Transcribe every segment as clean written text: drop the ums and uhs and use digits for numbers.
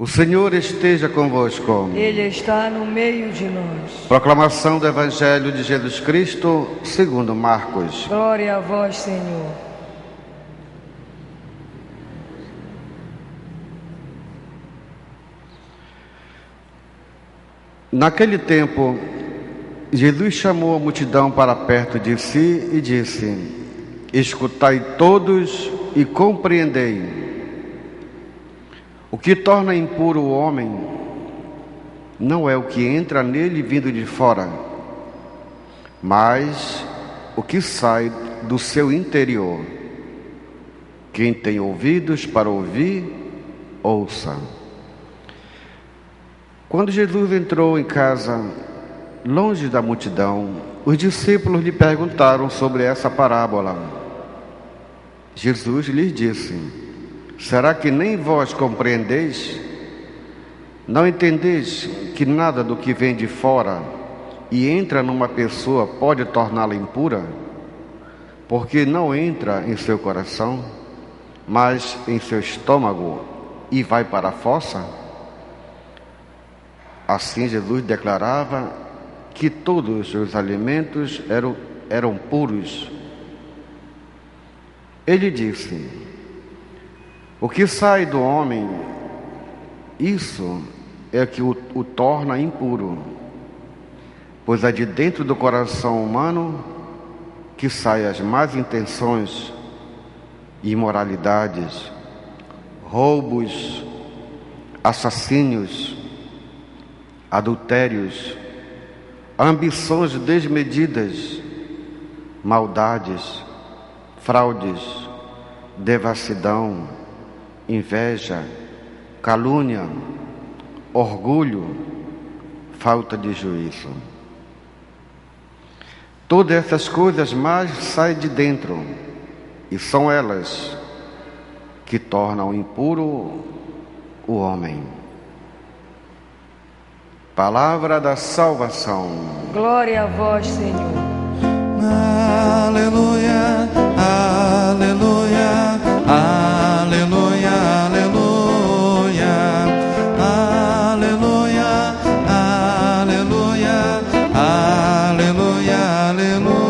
O Senhor esteja convosco. Ele está no meio de nós. Proclamação do Evangelho de Jesus Cristo, segundo Marcos. Glória a vós, Senhor. Naquele tempo, Jesus chamou a multidão para perto de si e disse: escutai todos e compreendei. O que torna impuro o homem não é o que entra nele vindo de fora, mas o que sai do seu interior. Quem tem ouvidos para ouvir, ouça. Quando Jesus entrou em casa, longe da multidão, os discípulos lhe perguntaram sobre essa parábola. Jesus lhes disse: será que nem vós compreendeis? Não entendeis que nada do que vem de fora e entra numa pessoa pode torná-la impura? Porque não entra em seu coração, mas em seu estômago e vai para a fossa? Assim Jesus declarava que todos os alimentos eram puros. Ele disse: o que sai do homem, isso é que o torna impuro, pois é de dentro do coração humano que saem as más intenções, imoralidades, roubos, assassínios, adultérios, ambições desmedidas, maldades, fraudes, devassidão, inveja, calúnia, orgulho, falta de juízo. Todas essas coisas mais saem de dentro, e são elas que tornam impuro o homem. Palavra da salvação. Glória a vós, Senhor. Aleluia, aleluia, aleluia, aleluia, aleluia, aleluia, aleluia, aleluia.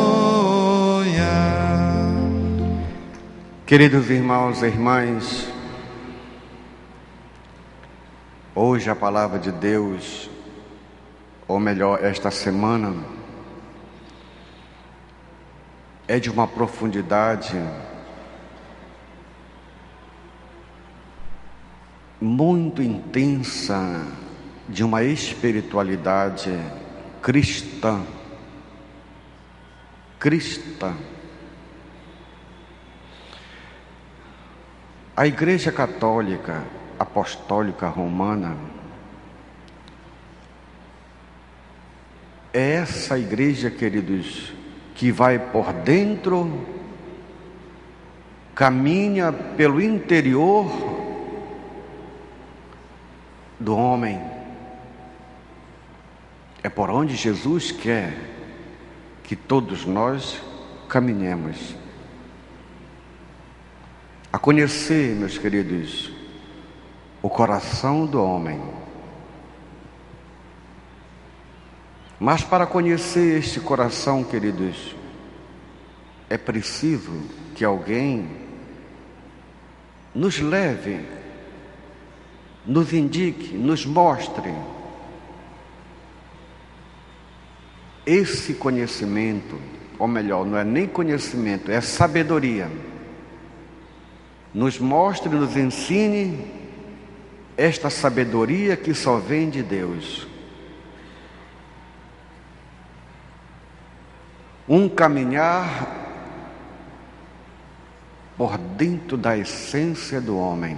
Queridos irmãos e irmãs, hoje a palavra de Deus, ou melhor, esta semana, é de uma profundidade muito intensa, de uma espiritualidade cristã. A Igreja Católica Apostólica Romana é essa igreja, queridos, que vai por dentro, caminha pelo interior do homem. É por onde Jesus quer que todos nós caminhemos. A conhecer, meus queridos, o coração do homem. Mas para conhecer este coração, queridos, é preciso que alguém nos leve, nos indique, nos mostre esse conhecimento, ou melhor, não é nem conhecimento, é sabedoria. Nos mostre, nos ensine esta sabedoria que só vem de Deus. Um caminhar por dentro da essência do homem.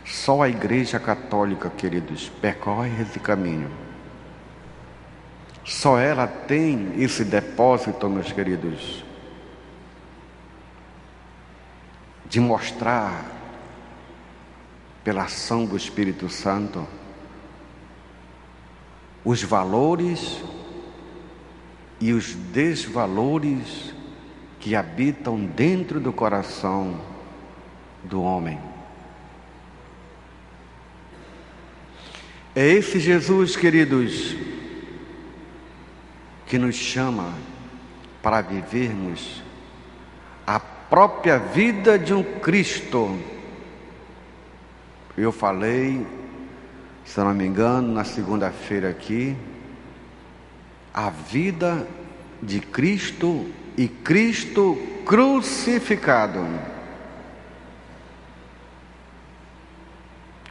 Só a Igreja Católica, queridos, percorre esse caminho. Só ela tem esse depósito, meus queridos, de mostrar, pela ação do Espírito Santo, os valores e os desvalores que habitam dentro do coração do homem. É esse Jesus, queridos, que nos chama para vivermos a própria vida de um Cristo. Eu falei, se não me engano, na segunda-feira aqui, a vida de Cristo e Cristo crucificado.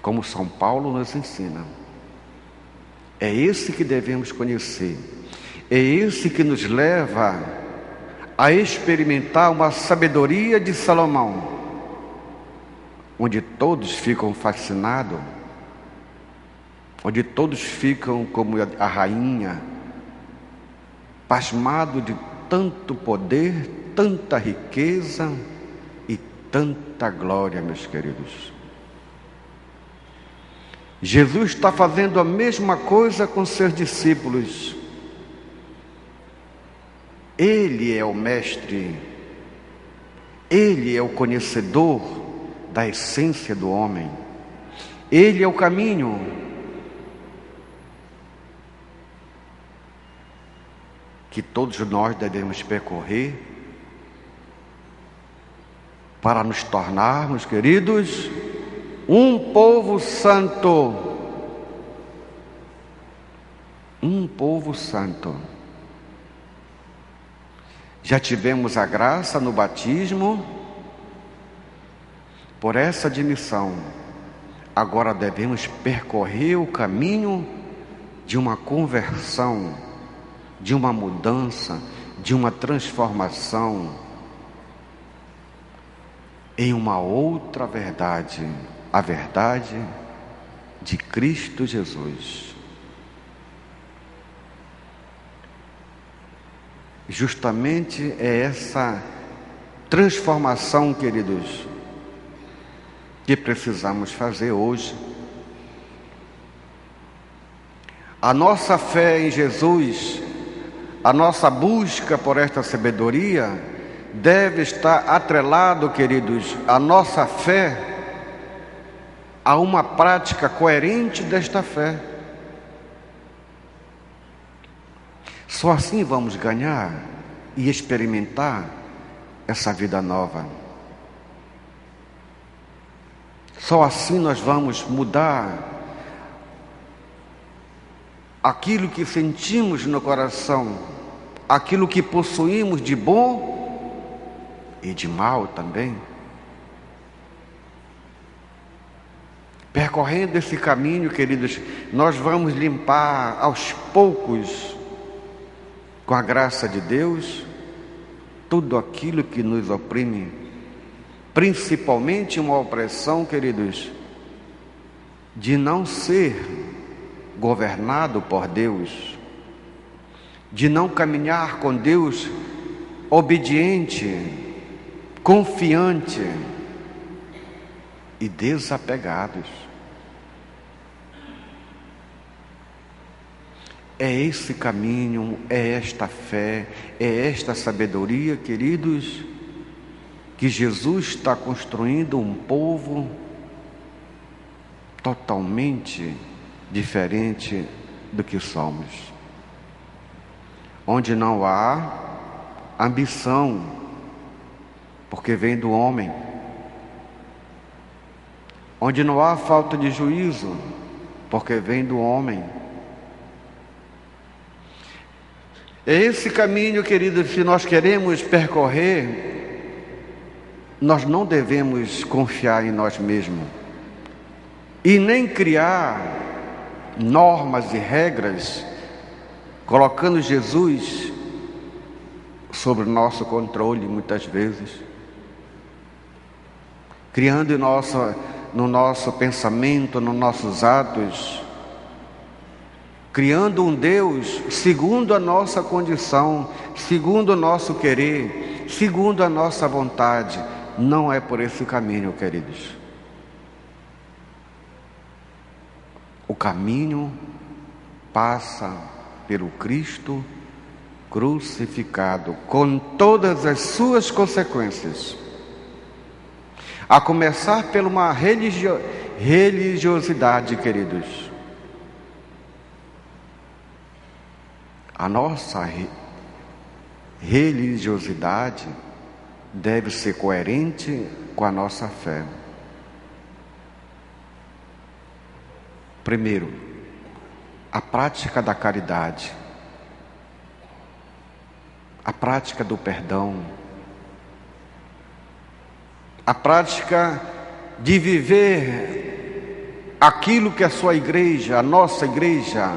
Como São Paulo nos ensina. É esse que devemos conhecer. É esse que nos leva a experimentar uma sabedoria de Salomão, onde todos ficam fascinados, onde todos ficam como a rainha, pasmado de tanto poder, tanta riqueza e tanta glória, meus queridos. Jesus está fazendo a mesma coisa com seus discípulos. Ele é o mestre, ele é o conhecedor da essência do homem, ele é o caminho. Que todos nós devemos percorrer para nos tornarmos, queridos, um povo santo. Um povo santo. Já tivemos a graça no batismo por essa admissão. Agora devemos percorrer o caminho de uma conversão, de uma mudança, de uma transformação em uma outra verdade, a verdade de Cristo Jesus. Justamente é essa transformação, queridos, que precisamos fazer hoje. A nossa fé em Jesus, a nossa busca por esta sabedoria deve estar atrelado, queridos, a nossa fé a uma prática coerente desta fé. Só assim vamos ganhar e experimentar essa vida nova. Só assim nós vamos mudar aquilo que sentimos no coração, aquilo que possuímos de bom e de mal também. Percorrendo esse caminho, queridos, nós vamos limpar aos poucos, com a graça de Deus, tudo aquilo que nos oprime, principalmente uma opressão, queridos, de não ser governado por Deus, de não caminhar com Deus obediente, confiante e desapegados. É esse caminho, é esta fé, é esta sabedoria, queridos, que Jesus está construindo um povo totalmente diferente do que somos. Onde não há ambição, porque vem do homem. Onde não há falta de juízo, porque vem do homem. É esse caminho, queridos, se nós queremos percorrer, nós não devemos confiar em nós mesmos e nem criar normas e regras, colocando Jesus sobre o nosso controle, muitas vezes, criando no nosso pensamento, nos nossos atos, criando um Deus segundo a nossa condição, segundo o nosso querer, segundo a nossa vontade. Não é por esse caminho, queridos. O caminho passa pelo Cristo crucificado, com todas as suas consequências. A começar por uma religiosidade, queridos, A nossa religiosidade deve ser coerente com a nossa fé. Primeiro, a prática da caridade, a prática do perdão, a prática de viver aquilo que a sua igreja, a nossa igreja,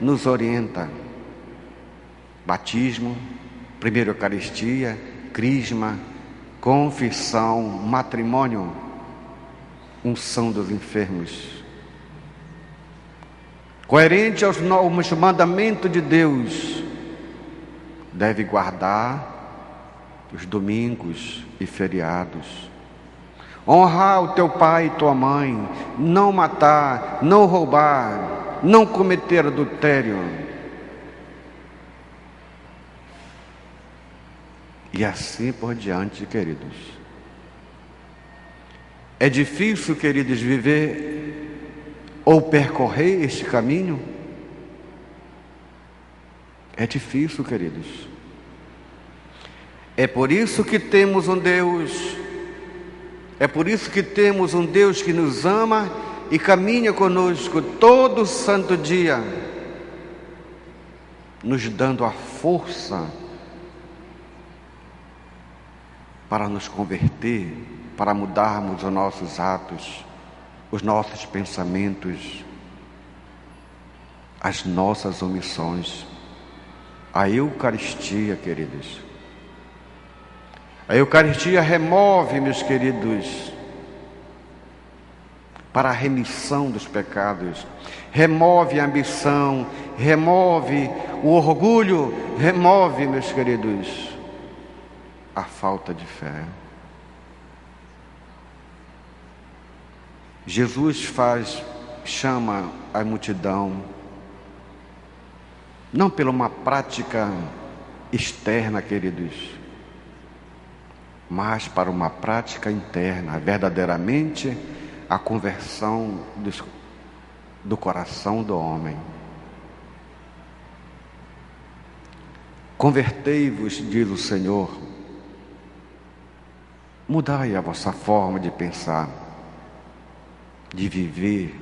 nos orienta. Batismo, primeira Eucaristia, crisma, confissão, matrimônio, unção dos enfermos. Coerente aos mandamentos de Deus, deve guardar os domingos e feriados. Honrar o teu pai e tua mãe, não matar, não roubar, não cometer adultério. E assim por diante, queridos. É difícil, queridos, viver ou percorrer este caminho? É difícil, queridos. É por isso que temos um Deus, é por isso que temos um Deus que nos ama e caminha conosco todo santo dia, nos dando a força para nos converter, para mudarmos os nossos atos, os nossos pensamentos, as nossas omissões. A Eucaristia, queridos. A Eucaristia remove, meus queridos, para a remissão dos pecados. Remove a ambição, remove o orgulho, remove, meus queridos, a falta de fé. Jesus chama a multidão, não pela uma prática externa, queridos, mas para uma prática interna, verdadeiramente a conversão do coração do homem. Convertei-vos, diz o Senhor, mudai a vossa forma de pensar, de viver,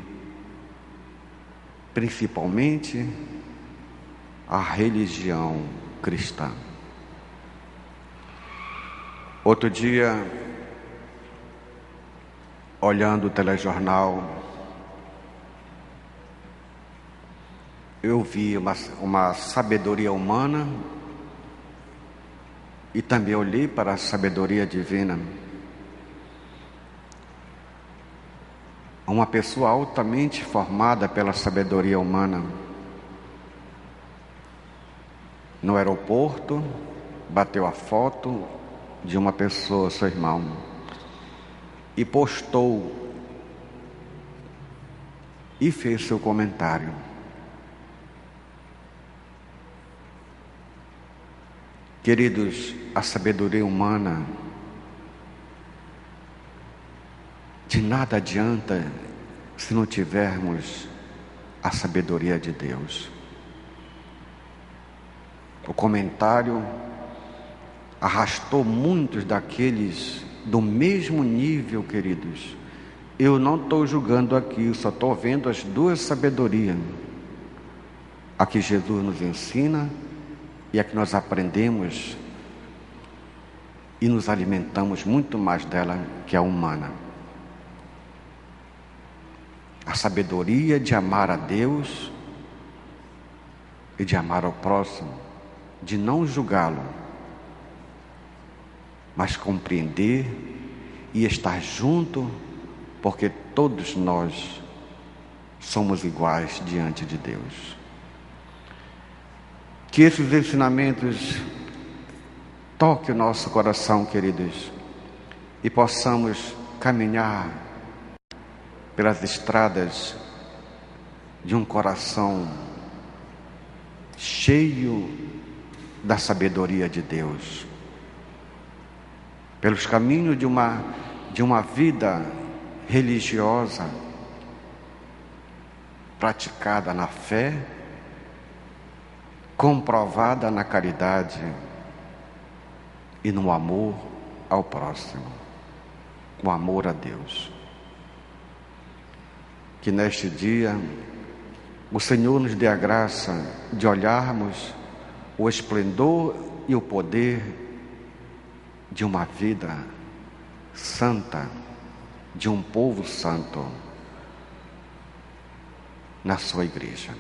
principalmente a religião cristã. Outro dia, olhando o telejornal, eu vi uma sabedoria humana e também olhei para a sabedoria divina. Uma pessoa altamente formada pela sabedoria humana, no aeroporto, bateu a foto de uma pessoa, seu irmão, e postou e fez seu comentário. Queridos, a sabedoria humana de nada adianta se não tivermos a sabedoria de Deus. O comentário arrastou muitos daqueles do mesmo nível, queridos. Eu não estou julgando aqui, só estou vendo as duas sabedorias. A que Jesus nos ensina e a que nós aprendemos e nos alimentamos muito mais dela que a humana. A sabedoria de amar a Deus e de amar ao próximo, de não julgá-lo, mas compreender e estar junto, porque todos nós somos iguais diante de Deus. Que esses ensinamentos toquem o nosso coração, queridos, e possamos caminhar pelas estradas de um coração cheio da sabedoria de Deus, pelos caminhos de uma vida religiosa praticada na fé, comprovada na caridade e no amor ao próximo, o amor a Deus. Que neste dia o Senhor nos dê a graça de olharmos o esplendor e o poder de uma vida santa, de um povo santo na sua igreja.